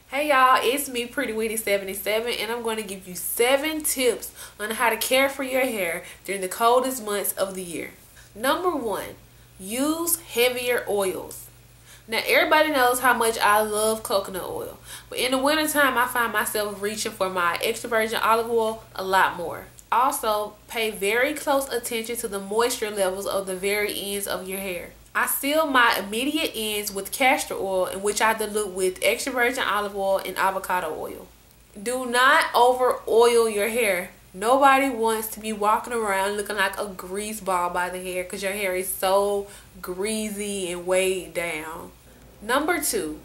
Hey y'all, it's me Pretty Witty 77 and I'm going to give you 7 tips on how to care for your hair during the coldest months of the year. Number 1, use heavier oils. Now everybody knows how much I love coconut oil, but in the wintertime I find myself reaching for my extra virgin olive oil a lot more. Also, pay very close attention to the moisture levels of the very ends of your hair. I seal my immediate ends with castor oil, in which I dilute with extra virgin olive oil and avocado oil. Do not over oil your hair. Nobody wants to be walking around looking like a grease ball by the hair because your hair is so greasy and weighed down. Number 2,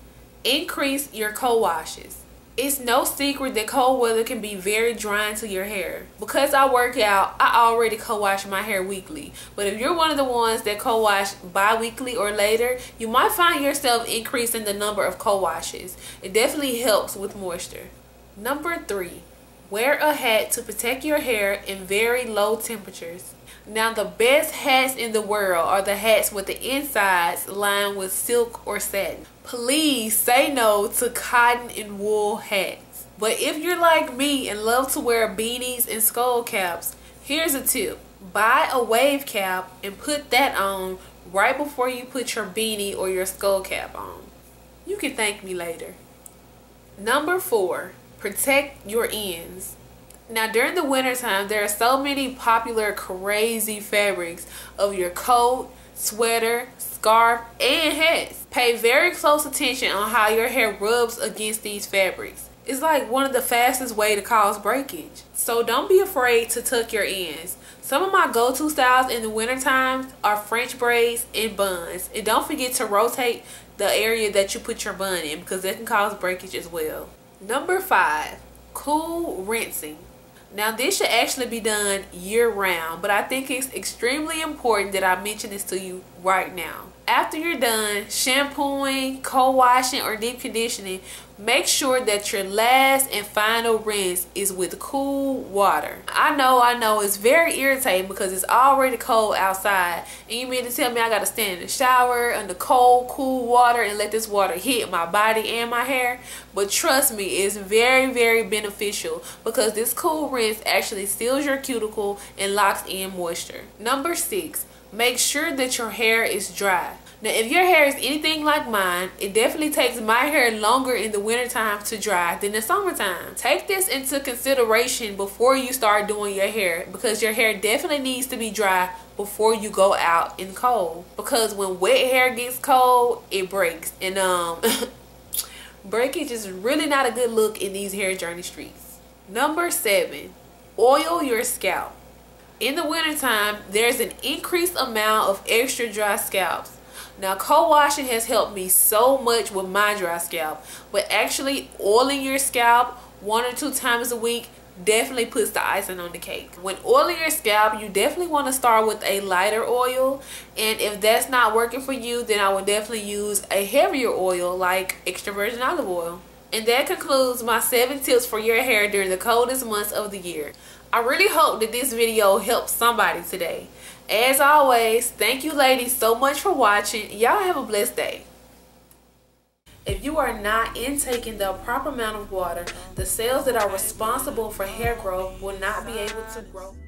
increase your co-washes. It's no secret that cold weather can be very drying to your hair. Because I work out, I already co-wash my hair weekly. But if you're one of the ones that co-wash bi-weekly or later, you might find yourself increasing the number of co-washes. It definitely helps with moisture. Number 3, wear a hat to protect your hair in very low temperatures. Now the best hats in the world are the hats with the insides lined with silk or satin. Please say no to cotton and wool hats. But if you're like me and love to wear beanies and skull caps, here's a tip. Buy a wave cap and put that on right before you put your beanie or your skull cap on. You can thank me later. Number 4, protect your ends. Now during the wintertime, there are so many popular crazy fabrics of your coat, sweater, scarf, and hats. Pay very close attention on how your hair rubs against these fabrics. It's like one of the fastest way to cause breakage. So don't be afraid to tuck your ends. Some of my go-to styles in the wintertime are French braids and buns. And don't forget to rotate the area that you put your bun in because that can cause breakage as well. Number 5, cool rinsing. Now this should actually be done year-round, but I think it's extremely important that I mention this to you right now. After you're done shampooing, co-washing, or deep conditioning, make sure that your last and final rinse is with cool water. I know it's very irritating because it's already cold outside and you mean to tell me I gotta stand in the shower under cold, cool water and let this water hit my body and my hair? But trust me, it's very, very beneficial because this cool rinse actually seals your cuticle and locks in moisture. Number 6, make sure that your hair is dry. Now if your hair is anything like mine, it definitely takes my hair longer in the wintertime to dry than the summertime. Take this into consideration before you start doing your hair because your hair definitely needs to be dry before you go out in cold. Because when wet hair gets cold, it breaks. And breakage is really not a good look in these hair journey streets. Number 7, oil your scalp. In the wintertime, there's an increased amount of extra dry scalps. Now co-washing has helped me so much with my dry scalp, but actually oiling your scalp 1 or 2 times a week definitely puts the icing on the cake. When oiling your scalp, you definitely want to start with a lighter oil, and if that's not working for you, then I would definitely use a heavier oil like extra virgin olive oil. And that concludes my 7 tips for your hair during the coldest months of the year. I really hope that this video helps somebody today. As always, thank you ladies so much for watching. Y'all have a blessed day. If you are not intaking the proper amount of water, the cells that are responsible for hair growth will not be able to grow.